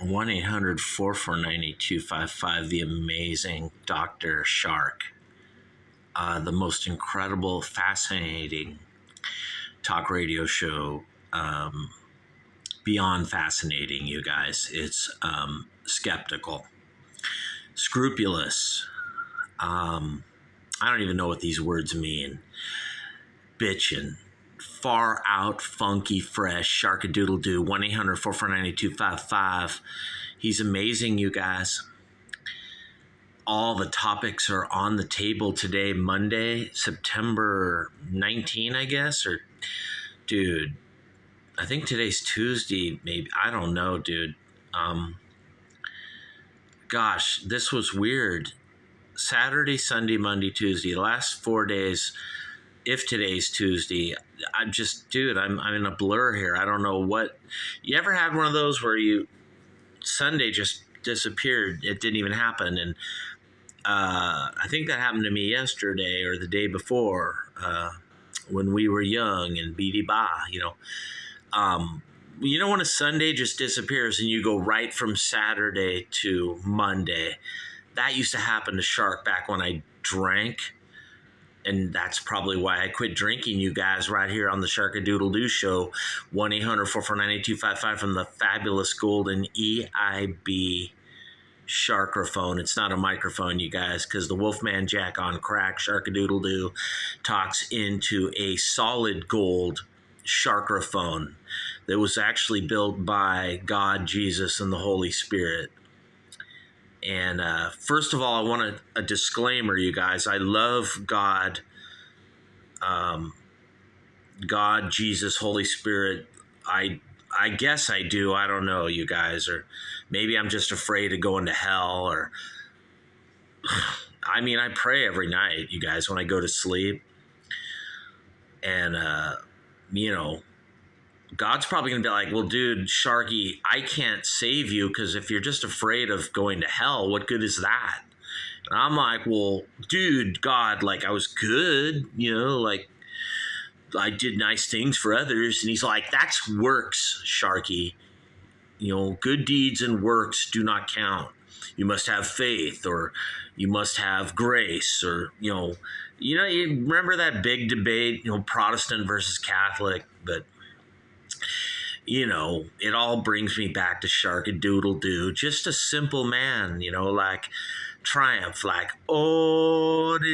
1-800-449-8255, the amazing Dr. Shark. The most incredible, fascinating talk radio show. Beyond fascinating, you guys. It's skeptical, scrupulous. I don't even know what these words mean. Bitchin', far out, funky, fresh, Sharkadoodle-doo, 1-800-449-8255. He's amazing, you guys. All the topics are on the table today, Monday, September 19, I guess, or, dude, I think today's Tuesday, maybe, I don't know, dude. Gosh, this was weird. Saturday, Sunday, Monday, Tuesday, the last 4 days, if today's Tuesday, I'm just, dude, I'm in a blur here. I don't know what, you ever had one of those where Sunday just disappeared, it didn't even happen, and I think that happened to me yesterday or the day before, when we were young and beady ba, when a Sunday just disappears and you go right from Saturday to Monday. That used to happen to Shark back when I drank, and that's probably why I quit drinking, you guys, right here on the Sharkadoodle-Doo Show. 1-800-449-8255 from the fabulous golden EIB Sharkraphone. It's not a microphone, you guys, because the Wolfman Jack on crack, Sharkadoodle-Doo, talks into a solid gold Sharkraphone that was actually built by God, Jesus, and the Holy Spirit. And first of all, I want a disclaimer, you guys. I love God, God, Jesus, Holy Spirit. I guess I do. I don't know, you guys. Or maybe I'm just afraid of going to hell. Or I mean, I pray every night, you guys, when I go to sleep. And, God's probably going to be like, well, dude, Sharky, I can't save you because if you're just afraid of going to hell, what good is that? And I'm like, well, dude, God, like I was good, like I did nice things for others. And he's like, that's works, Sharky. Good deeds and works do not count. You must have faith, or you must have grace, or, you remember that big debate, Protestant versus Catholic, but it all brings me back to Sharkadoodle-Doo, just a simple man, like triumph, like ordinary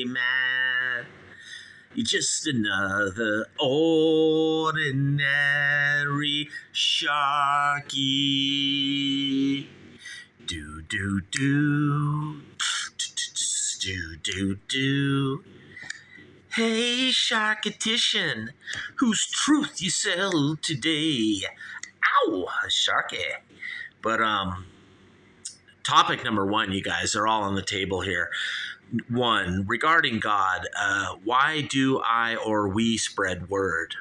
man. You're just another ordinary Sharky. Do, do, do. Do, do, do. Hey, Sharketition, whose truth you sell today? Ow, Sharky. But, topic number one, you guys, are all on the table here. One, regarding God, why do I or we spread word?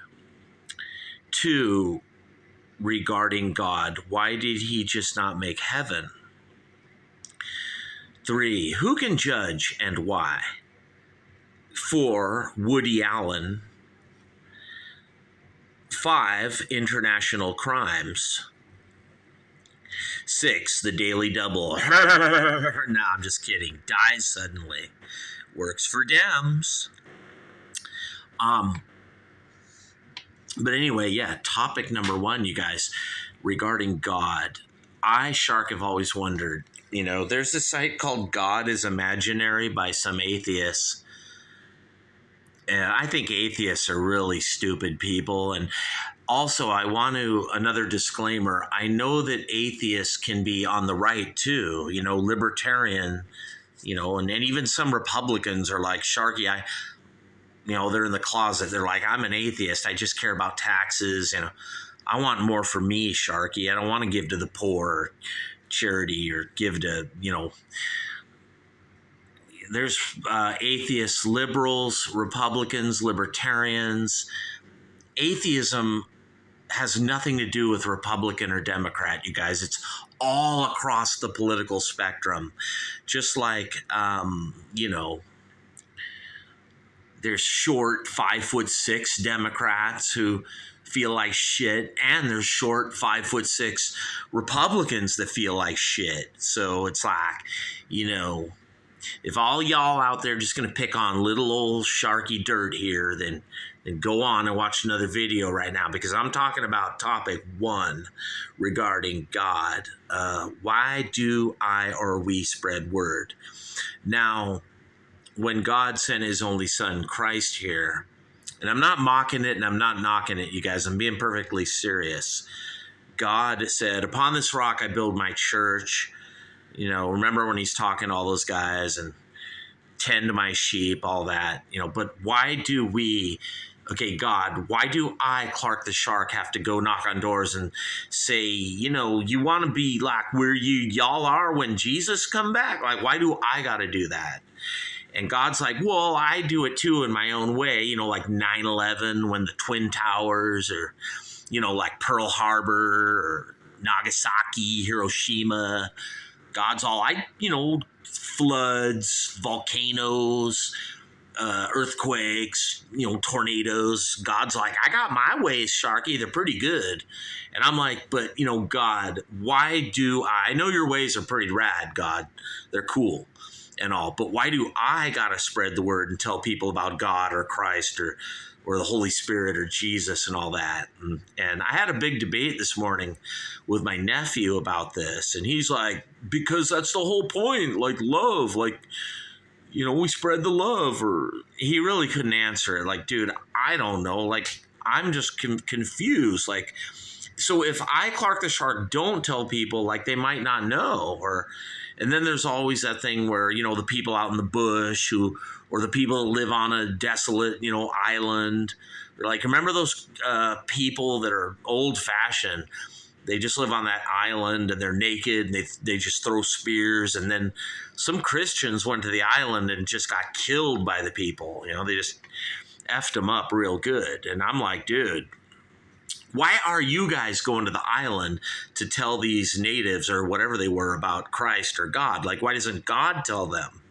Two, regarding God, why did he just not make heaven? Three, who can judge and why? 4, Woody Allen. 5, international crimes. 6, the Daily Double. Nah, I'm just kidding. Dies suddenly. Works for Dems. But anyway, yeah, topic number one, you guys, regarding God. I, Shark, have always wondered, there's a site called God is Imaginary by some atheists. I think atheists are really stupid people. And also, another disclaimer, I know that atheists can be on the right too, libertarian, and even some Republicans are like, Sharky, they're in the closet. They're like, I'm an atheist. I just care about taxes. I want more for me, Sharky. I don't want to give to the poor, or charity, or give to, there's atheists, liberals, Republicans, libertarians. Atheism has nothing to do with Republican or Democrat, you guys. It's all across the political spectrum. Just like, there's short 5'6" Democrats who feel like shit, and there's short 5'6" Republicans that feel like shit. So it's like, if all y'all out there just gonna pick on little old Sharky Dirt here, then go on and watch another video right now, because I'm talking about topic 1 regarding God. Why do I or we spread word? Now, when God sent his only son, Christ, here, and I'm not mocking it and I'm not knocking it, you guys, I'm being perfectly serious. God said, upon this rock I build my church. Remember when he's talking to all those guys and tend to my sheep, all that, but why do we, God, why do I, Clark the Shark, have to go knock on doors and say, you want to be like where y'all are when Jesus come back? Like, why do I got to do that? And God's like, well, I do it too in my own way, like 9/11 when the Twin Towers, or, like Pearl Harbor or Nagasaki, Hiroshima. God's all, floods, volcanoes, earthquakes, tornadoes. God's like, I got my ways, Sharky. They're pretty good. And I'm like, but, God, why do I know your ways are pretty rad, God. They're cool and all. But why do I got to spread the word and tell people about God or Christ or the Holy Spirit or Jesus and all that? And I had a big debate this morning with my nephew about this. And he's like, because that's the whole point, like love, like, we spread the love. Or he really couldn't answer it. Like, dude, I don't know. Like, I'm just confused. Like, so if I, Clark the Shark, don't tell people, like, they might not know. And then there's always that thing where, the people out in the bush or the people that live on a desolate, island. They're like, remember those people that are old fashioned? They just live on that island and they're naked and they just throw spears. And then some Christians went to the island and just got killed by the people. They just effed them up real good. And I'm like, dude, why are you guys going to the island to tell these natives or whatever they were about Christ or God? Like, why doesn't God tell them?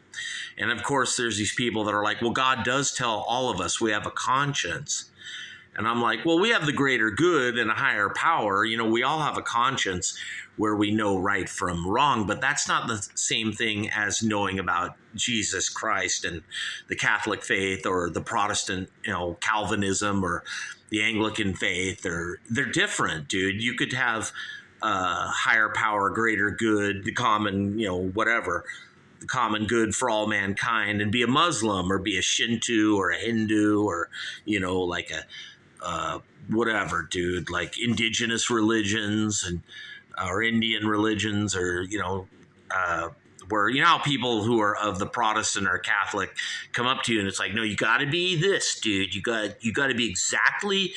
And of course, there's these people that are like, well, God does tell all of us. We have a conscience. And I'm like, well, we have the greater good and a higher power. We all have a conscience where we know right from wrong, but that's not the same thing as knowing about Jesus Christ and the Catholic faith or the Protestant, Calvinism or the Anglican faith. Or they're different, dude. You could have higher power, greater good, the common, whatever, the common good for all mankind, and be a Muslim or be a Shinto or a Hindu or, like a whatever, dude, like indigenous religions and or Indian religions, or where how people who are of the Protestant or Catholic come up to you and it's like, no, you got to be this, dude. You got to be exactly,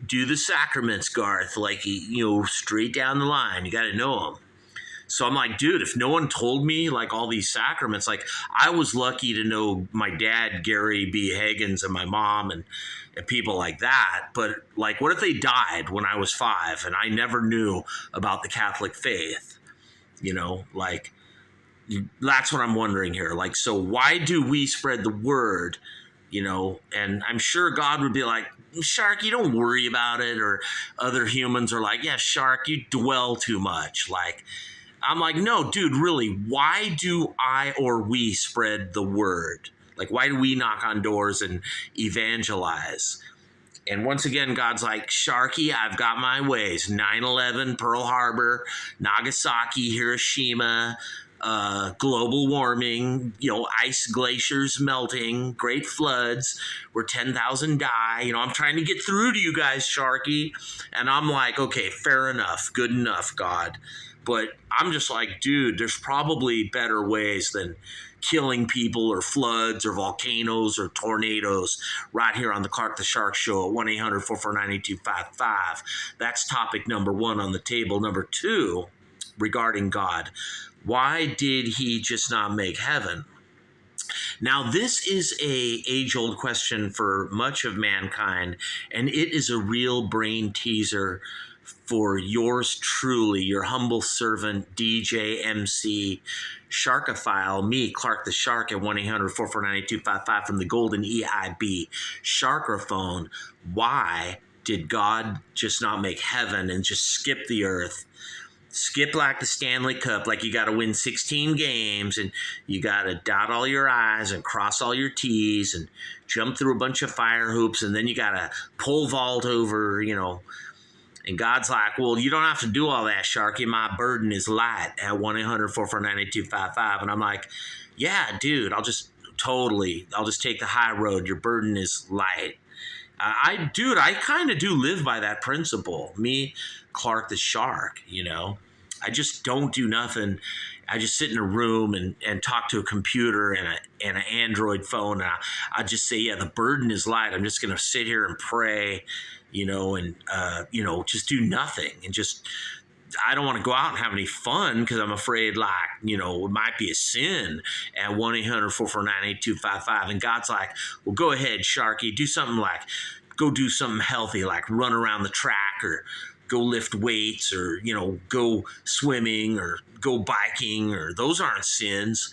do the sacraments, Garth, like straight down the line. You got to know them. So I'm like, dude, if no one told me like all these sacraments, like I was lucky to know my dad, Gary B. Higgins, and my mom and people like that. But like, what if they died when I was 5 and I never knew about the Catholic faith? Like, that's what I'm wondering here. Like, so why do we spread the word? And I'm sure God would be like, Shark, you don't worry about it. Or other humans are like, yeah, Shark, you dwell too much. Like, I'm like, no, dude, really, why do I or we spread the word? Like, why do we knock on doors and evangelize? And once again, God's like, Sharky, I've got my ways. 9/11, Pearl Harbor, Nagasaki, Hiroshima, global warming, ice glaciers melting, great floods where 10,000 die. I'm trying to get through to you guys, Sharky. And I'm like, okay, fair enough. Good enough, God. But I'm just like, dude, there's probably better ways than killing people or floods or volcanoes or tornadoes right here on the Clark the Shark Show at 1-800-449-8255. That's topic number 1 on the table. Number 2, regarding God. Why did he just not make heaven? Now, this is a age-old question for much of mankind, and it is a real brain teaser for yours truly, your humble servant, DJ MC Sharkophile, me, Clark the Shark, at 1-800-449-8255 from the golden EIB Sharkophone. Why did God just not make heaven and just skip the earth? Skip like the Stanley Cup, like you got to win 16 games and you got to dot all your I's and cross all your T's and jump through a bunch of fire hoops, and then you got to pole vault over, And God's like, well, you don't have to do all that, Sharky. My burden is light at 1-800-449-8255. And I'm like, yeah, dude, I'll just take the high road. Your burden is light. I kind of do live by that principle. Me, Clark the Shark, I just don't do nothing. I just sit in a room and talk to a computer and an Android phone. And I just say, yeah, the burden is light. I'm just going to sit here and pray, and just do nothing. And just, I don't want to go out and have any fun because I'm afraid, it might be a sin at 1-800-449-8255. And God's like, well, go ahead, Sharky, go do something healthy, like run around the track or go lift weights or, go swimming or go biking, or those aren't sins.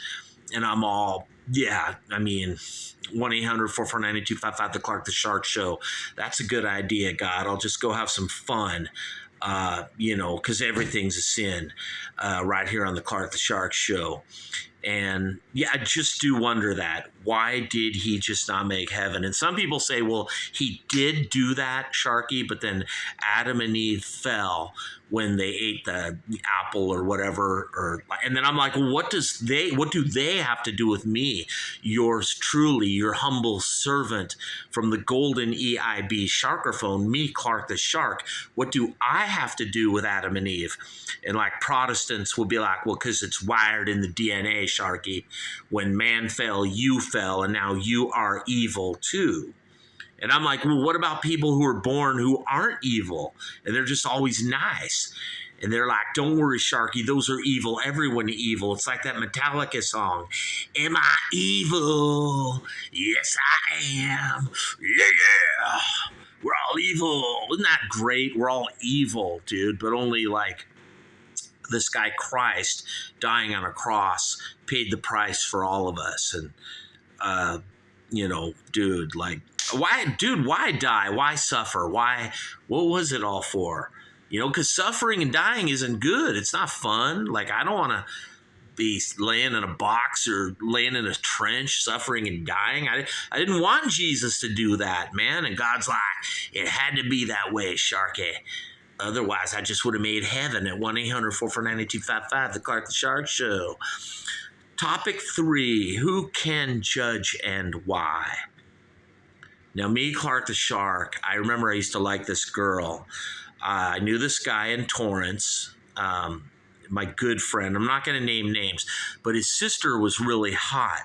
And I'm all, 1-800-449-8255, the Clark the Shark Show. That's a good idea, God. I'll just go have some fun, because everything's a sin right here on the Clark the Shark Show. And yeah, I just do wonder that. Why did he just not make heaven? And some people say, well, he did do that, Sharky, but then Adam and Eve fell when they ate the apple or whatever. And then I'm like, well, what do they have to do with me? Yours truly, your humble servant from the golden EIB Sharkerphone, me, Clark the Shark. What do I have to do with Adam and Eve? And like Protestants will be like, well, because it's wired in the DNA, Sharky. When man fell, you fell, and now you are evil too. And I'm like, well, what about people who are born who aren't evil? And they're just always nice. And they're like, don't worry, Sharky, those are evil. Everyone evil. It's like that Metallica song. Am I evil? Yes, I am. Yeah. We're all evil. Isn't that great? We're all evil, dude. But only like this guy Christ dying on a cross paid the price for all of us. And, dude, like, why die? Why suffer? What was it all for? Because suffering and dying isn't good. It's not fun. Like, I don't want to be laying in a box or laying in a trench, suffering and dying. I didn't want Jesus to do that, man. And God's like, it had to be that way, Sharky. Otherwise, I just would have made heaven at 1-800-449-8255, the Clark the Shark Show. Topic 3, who can judge and why? Now, me, Clark the Shark, I remember I used to like this girl. I knew this guy in Torrance, my good friend. I'm not going to name names, but his sister was really hot.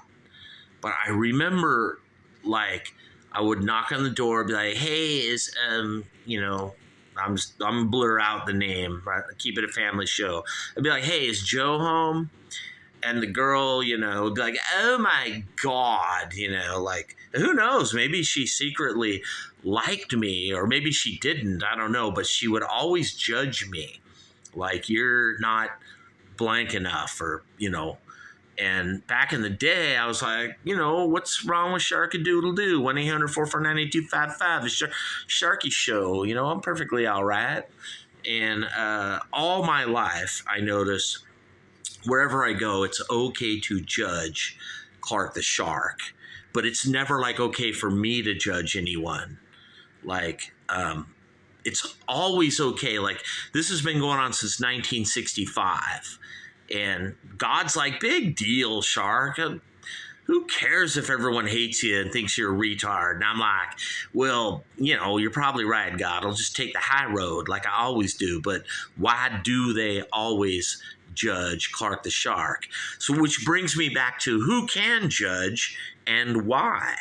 But I remember, like, I would knock on the door, be like, hey, I'm gonna blur out the name, right? Keep it a family show. I'd be like, hey, is Joe home? And the girl, would be like, oh my God, like, who knows? Maybe she secretly liked me, or maybe she didn't. I don't know. But she would always judge me. Like, you're not blank enough, or, And back in the day, I was like, what's wrong with Sharky-Doodle-Doo? 1-800-449-8255, the Sharky Show. I'm perfectly all right. And all my life, I notice wherever I go, it's okay to judge Clark the Shark. But it's never like okay for me to judge anyone. Like, it's always okay. Like, this has been going on since 1965. And God's like, big deal, Shark. Who cares if everyone hates you and thinks you're a retard? And I'm like, well, you're probably right, God. I'll just take the high road like I always do. But why do they always judge Clark the Shark? So which brings me back to who can judge and why.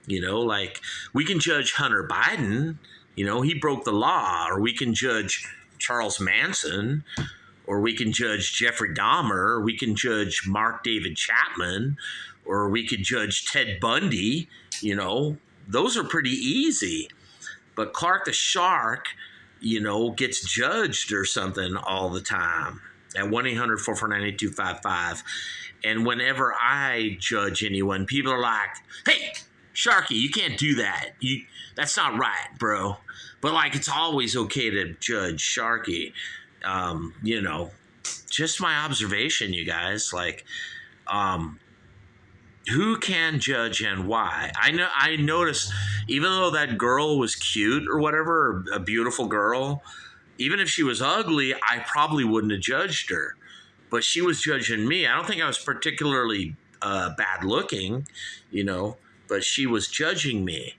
Like, we can judge Hunter Biden. He broke the law. Or we can judge Charles Manson. Or we can judge Jeffrey Dahmer. Or we can judge Mark David Chapman. Or we could judge Ted Bundy. Those are pretty easy. But Clark the Shark, gets judged or something all the time at 1-800-449-8255. And whenever I judge anyone, people are like, hey, Sharky, you can't do that. That's not right, bro. But like, it's always okay to judge Sharky. You know, just my observation, you guys. Like, who can judge and why? I noticed, even though that girl was cute or whatever, a beautiful girl, even if she was ugly, I probably wouldn't have judged her. But she was judging me. I don't think I was particularly bad looking, you know, but she was judging me.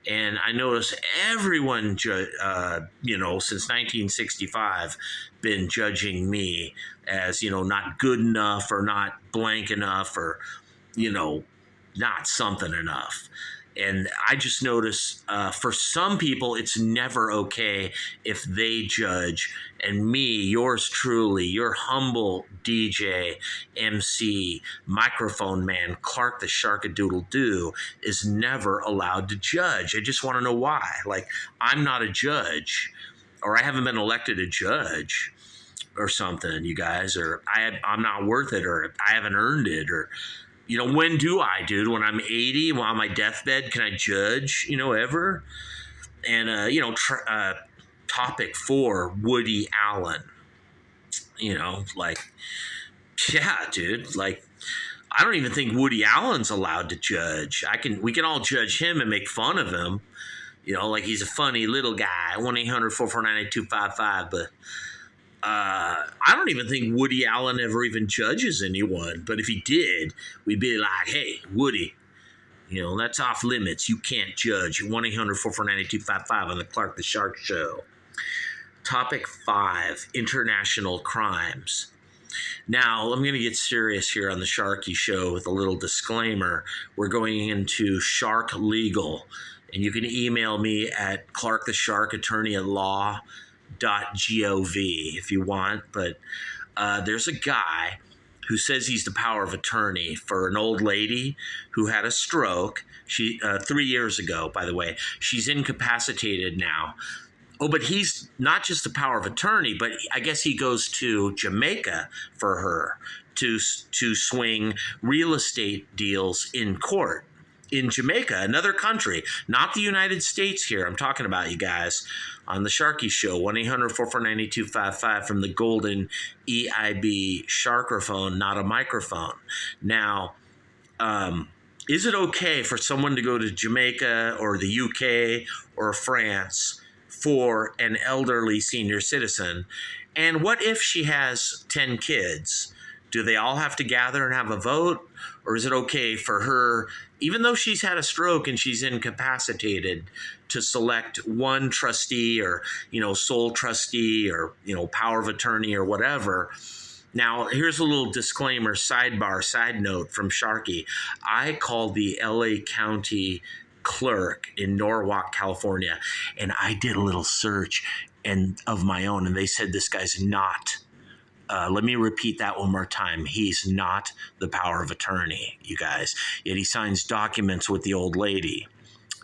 And I noticed everyone, you know, since 1965, been judging me as, you know, not good enough or not blank enough or, you know, not something enough. And I just notice for some people, it's never okay if they judge. And me, yours truly, your humble DJ, MC, microphone man, Clark the Sharkadoodle-Doo, is never allowed to judge. I just want to know why. Like, I'm not a judge, or I haven't been elected a judge or something, you guys, or I'm not worth it, or I haven't earned it, or... You know, when do I, dude? When I'm 80, while on my deathbed, can I judge, you know, ever? And, you know, topic 4, Woody Allen. You know, like, yeah, dude. Like, I don't even think Woody Allen's allowed to judge. We can all judge him and make fun of him. You know, like he's a funny little guy. 1-800-449-8255. But I don't even think Woody Allen ever even judges anyone. But if he did, we'd be like, hey, Woody, you know, that's off limits. You can't judge. 1-800-449-8255 on the Clark the Shark Show. Topic 5, international crimes. Now, I'm going to get serious here on the Sharky Show with a little disclaimer. We're going into Shark Legal. And you can email me at clarkthesharkattorney@law.gov if you want, but there's a guy who says he's the power of attorney for an old lady who had a stroke. She 3 years ago, by the way. She's incapacitated now. Oh, but he's not just the power of attorney, but I guess he goes to Jamaica for her to swing real estate deals in court. In Jamaica, another country, not the United States here. I'm talking about, you guys, on the Sharky Show, 1-800-449-8255 from the golden EIB Sharkerphone, not a microphone. Now, is it okay for someone to go to Jamaica or the UK or France for an elderly senior citizen? And what if she has 10 kids? Do they all have to gather and have a vote? Or is it okay for her, even though she's had a stroke and she's incapacitated, to select one trustee or, you know, sole trustee or, you know, power of attorney or whatever? Now, here's a little disclaimer, sidebar, side note from Sharky. I called the LA County clerk in Norwalk, California, and I did a little search of my own, and they said this guy's not. Let me repeat that one more time. He's not the power of attorney, you guys. Yet he signs documents with the old lady.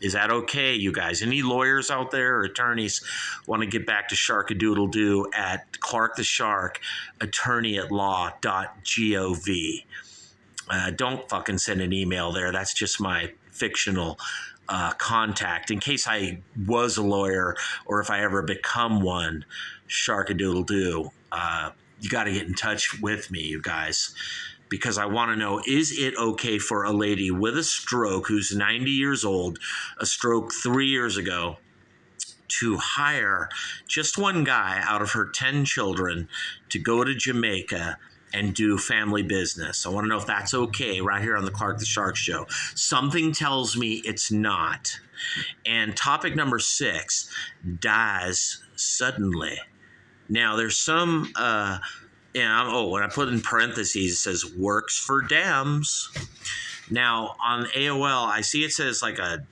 Is that okay, you guys? Any lawyers out there or attorneys want to get back to Sharkadoodle-Doo at Clark the Shark, attorney@law.gov. Don't fucking send an email there. That's just my fictional contact. In case I was a lawyer or if I ever become one, Sharkadoodle-Doo. You got to get in touch with me, you guys, because I want to know, is it okay for a lady with a stroke who's 90 years old, a stroke 3 years ago, to hire just one guy out of her 10 children to go to Jamaica and do family business? I want to know if that's okay right here on the Clark the Shark Show. Something tells me it's not. And topic number 6, dies suddenly. Now, there's some, when I put in parentheses, it says works for Dems. Now, on AOL, I see it says like a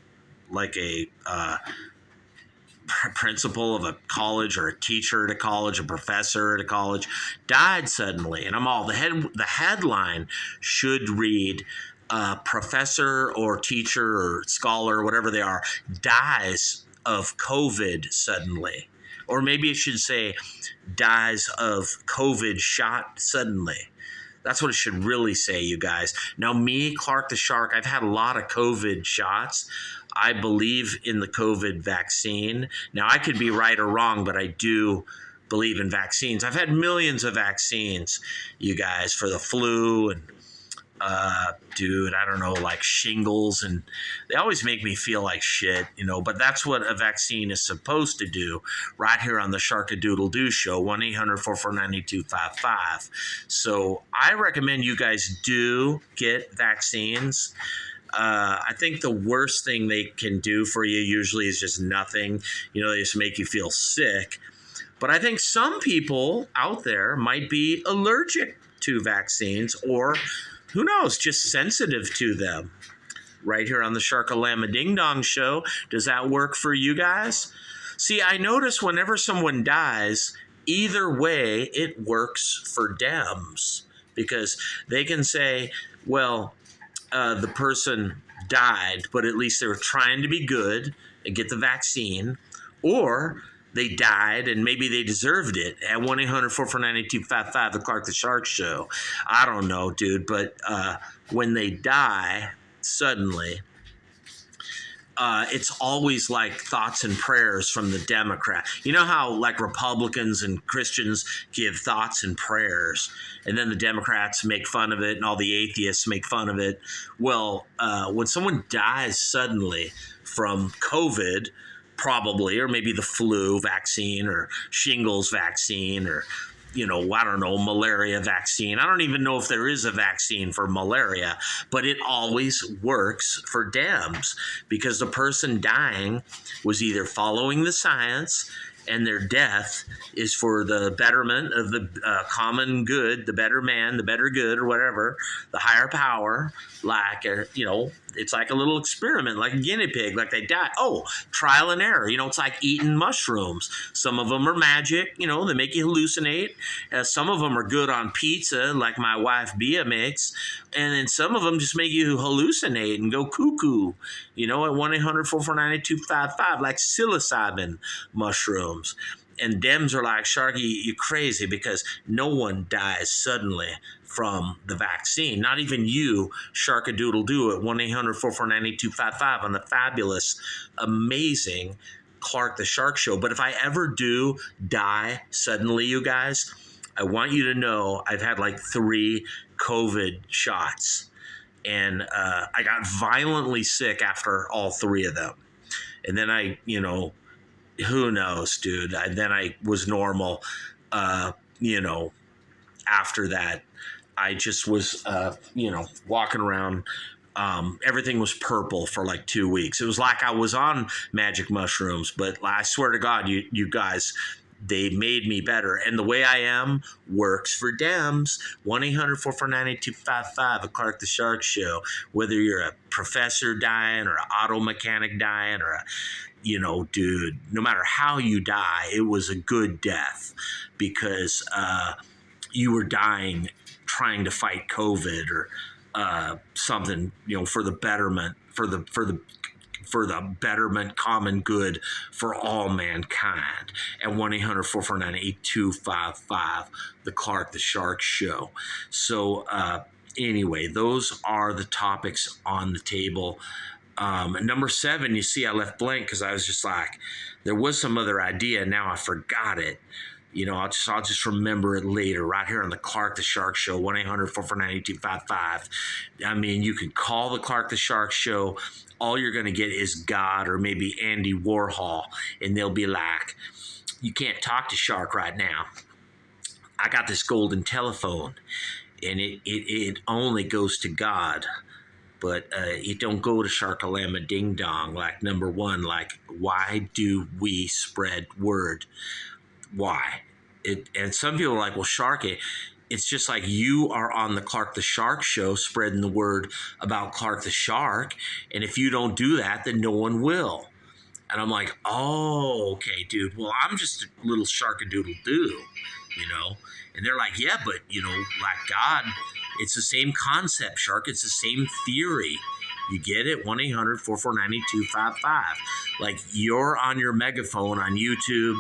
principal of a college or a teacher at a college, a professor at a college, died suddenly. And I'm all, the headline should read, professor or teacher or scholar, whatever they are, dies of COVID suddenly. Or maybe it should say, dies of COVID shot suddenly. That's what it should really say, you guys. Now, me, Clark the Shark, I've had a lot of COVID shots. I believe in the COVID vaccine. Now, I could be right or wrong, but I do believe in vaccines. I've had millions of vaccines, you guys, for the flu and dude, I don't know, like shingles, and they always make me feel like shit, but that's what a vaccine is supposed to do, right here on the Shark-a-Doodle-Doo show, 1-800-449-8255. So I recommend you guys do get vaccines. I think the worst thing they can do for you usually is just nothing. They just make you feel sick. But I think some people out there might be allergic to vaccines, or who knows, just sensitive to them. Right here on the Shark-a-Llama Ding Dong show. Does that work for you guys? See, I notice whenever someone dies, either way, it works for Dems, because they can say, well, the person died, but at least they were trying to be good and get the vaccine, or they died and maybe they deserved it. At 1-800-449-8255, the Clark the Shark show. I don't know, dude, but when they die suddenly, it's always like thoughts and prayers from the Democrat. You know how like Republicans and Christians give thoughts and prayers, and then the Democrats make fun of it and all the atheists make fun of it? Well, when someone dies suddenly from COVID, probably, or maybe the flu vaccine or shingles vaccine, or I don't know, malaria vaccine. I don't even know if there is a vaccine for malaria, but it always works for Dems, because the person dying was either following the science, and their death is for the betterment of the common good, the better man, the better good, or whatever, the higher power. Like, it's like a little experiment, like a guinea pig, like they die. Oh, trial and error. It's like eating mushrooms. Some of them are magic, they make you hallucinate. Some of them are good on pizza, like my wife Bia makes. And then some of them just make you hallucinate and go cuckoo, at 1-800-449-8255, like psilocybin mushrooms. And Dems are like, Sharky, you crazy, because no one dies suddenly from the vaccine. Not even you, Shark-a-Doodle-Doo, at 1-800-449-8255 on the fabulous, amazing Clark the Shark show. But if I ever do die suddenly, you guys, I want you to know I've had like 3 COVID shots. And I got violently sick after all 3 of them. And then I, who knows, dude? Then I was normal, after that. I just was, walking around. Everything was purple for like 2 weeks. It was like I was on magic mushrooms, but I swear to God, you guys, they made me better. And the way I am works for Dems. 1-800-449-8255, a Clark the Shark show. Whether you're a professor dying or an auto mechanic dying or dude, no matter how you die, it was a good death, because you were dying trying to fight COVID or something, for the betterment, for the betterment, common good for all mankind. At 1-800-449-8255, the Clark the Shark show. So anyway, those are the topics on the table. Number 7, you see I left blank because I was just like, there was some other idea. Now I forgot it. I'll just remember it later, right here on the Clark the Shark show, 1-800-449-8255. I mean, you can call the Clark the Shark show. All you're going to get is God or maybe Andy Warhol, and they'll be like, you can't talk to Shark right now. I got this golden telephone, and it only goes to God. But it don't go to Shark-a-Llama Ding Dong. Like, number 1, like, why do we spread word? Why? And some people are like, well, Sharky, it's just like you are on the Clark the Shark show spreading the word about Clark the Shark. And if you don't do that, then no one will. And I'm like, oh, okay, dude. Well, I'm just a little Shark-a-Doodle-Doo, And they're like, yeah, but, like God, it's the same concept, Shark. It's the same theory. You get it? 1-800-449-8255. Like, you're on your megaphone on YouTube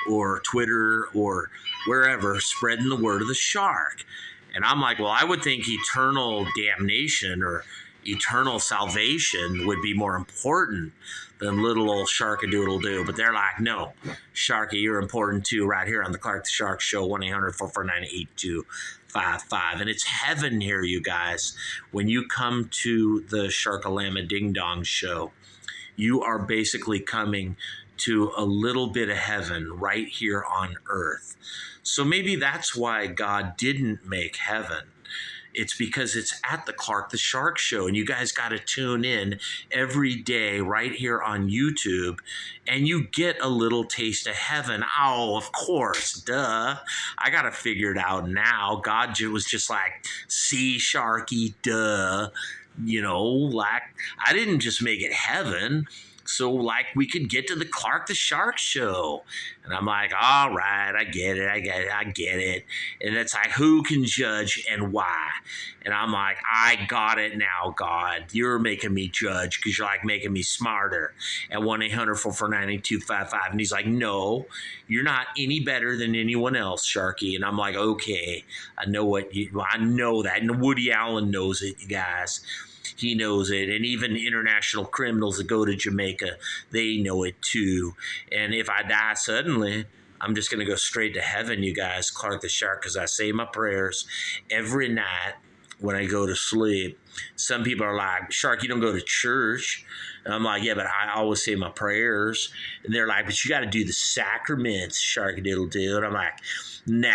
or Twitter or wherever, spreading the word of the Shark. And I'm like, well, I would think eternal damnation or eternal salvation would be more important than little old Sharkadoodle-Doo. But they're like, no, Sharky, you're important too, right here on the Clark the Shark Show, 1-800-449-8255. And it's heaven here, you guys. When you come to the Sharkalama Ding Dong Show, you are basically coming to a little bit of heaven right here on earth. So maybe that's why God didn't make heaven. It's because it's at the Clark the Shark Show, and you guys got to tune in every day right here on YouTube, and you get a little taste of heaven. Oh, of course, duh. I got to figure it out now. God was just like, see, Sharky, duh. You know, like, I didn't just make it heaven. So, like, we could get to the Clark the Shark Show. And I'm like, all right, I get it. And it's like, who can judge and why? And I'm like, I got it now, God. You're making me judge because you're, like, making me smarter. At 1-800-449-8255. And he's like, no, you're not any better than anyone else, Sharky. And I'm like, okay, I know that. And Woody Allen knows it, you guys. He knows it. And even international criminals that go to Jamaica, they know it too. And if I die suddenly, I'm just going to go straight to heaven, you guys, Clark the Shark, because I say my prayers every night when I go to sleep. Some people are like, Shark, you don't go to church. And I'm like, yeah, but I always say my prayers. And they're like, but you got to do the sacraments, Sharky-diddle-doo. And I'm like, nah.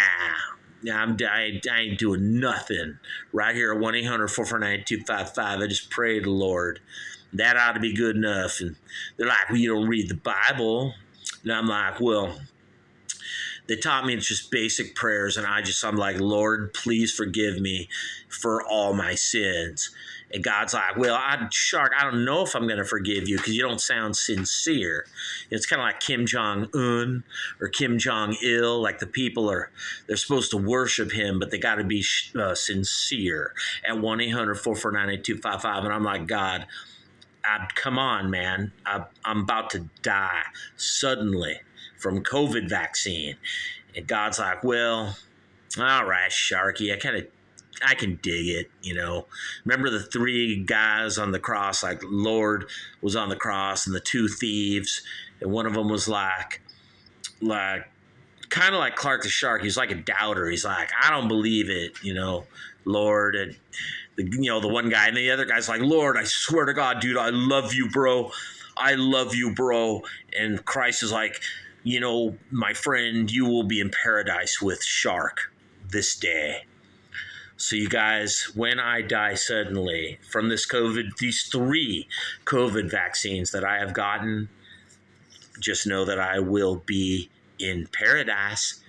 I ain't doing nothing. Right here at 1-800-449-8255. I just pray to the Lord. That ought to be good enough. And they're like, well, you don't read the Bible. And I'm like, well, they taught me just basic prayers. And I'm like, Lord, please forgive me for all my sins. And God's like, well, Shark, I don't know if I'm going to forgive you because you don't sound sincere. It's kind of like Kim Jong-un or Kim Jong-il. Like the people they're supposed to worship him, but they got to be sincere. At 1-800-449-8255. And I'm like, God, come on, man. I'm about to die suddenly from COVID vaccine. And God's like, well, all right, Sharky, I can dig it, you know. Remember the three guys on the cross, like Lord was on the cross and the two thieves, and one of them was like kind of like Clark the Shark. He's like a doubter. He's like, I don't believe it, you know, Lord. And the one guy, and the other guy's like, Lord, I swear to God, dude, I love you, bro. I love you, bro. And Christ is like, you know, my friend, you will be in paradise with Shark this day. So you guys, when I die suddenly from these 3 COVID vaccines that I have gotten, just know that I will be in paradise,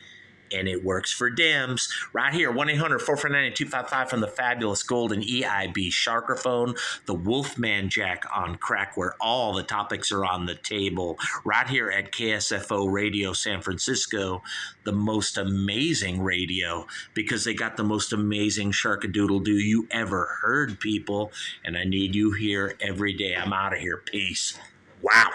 and it works for Dems. Right here, 1-800-449-8255 from the fabulous golden EIB Sharkerphone, the Wolfman Jack on crack, where all the topics are on the table. Right here at KSFO Radio San Francisco, the most amazing radio, because they got the most amazing Sharkadoodle-Doo you ever heard, people. And I need you here every day. I'm out of here. Peace. Wow.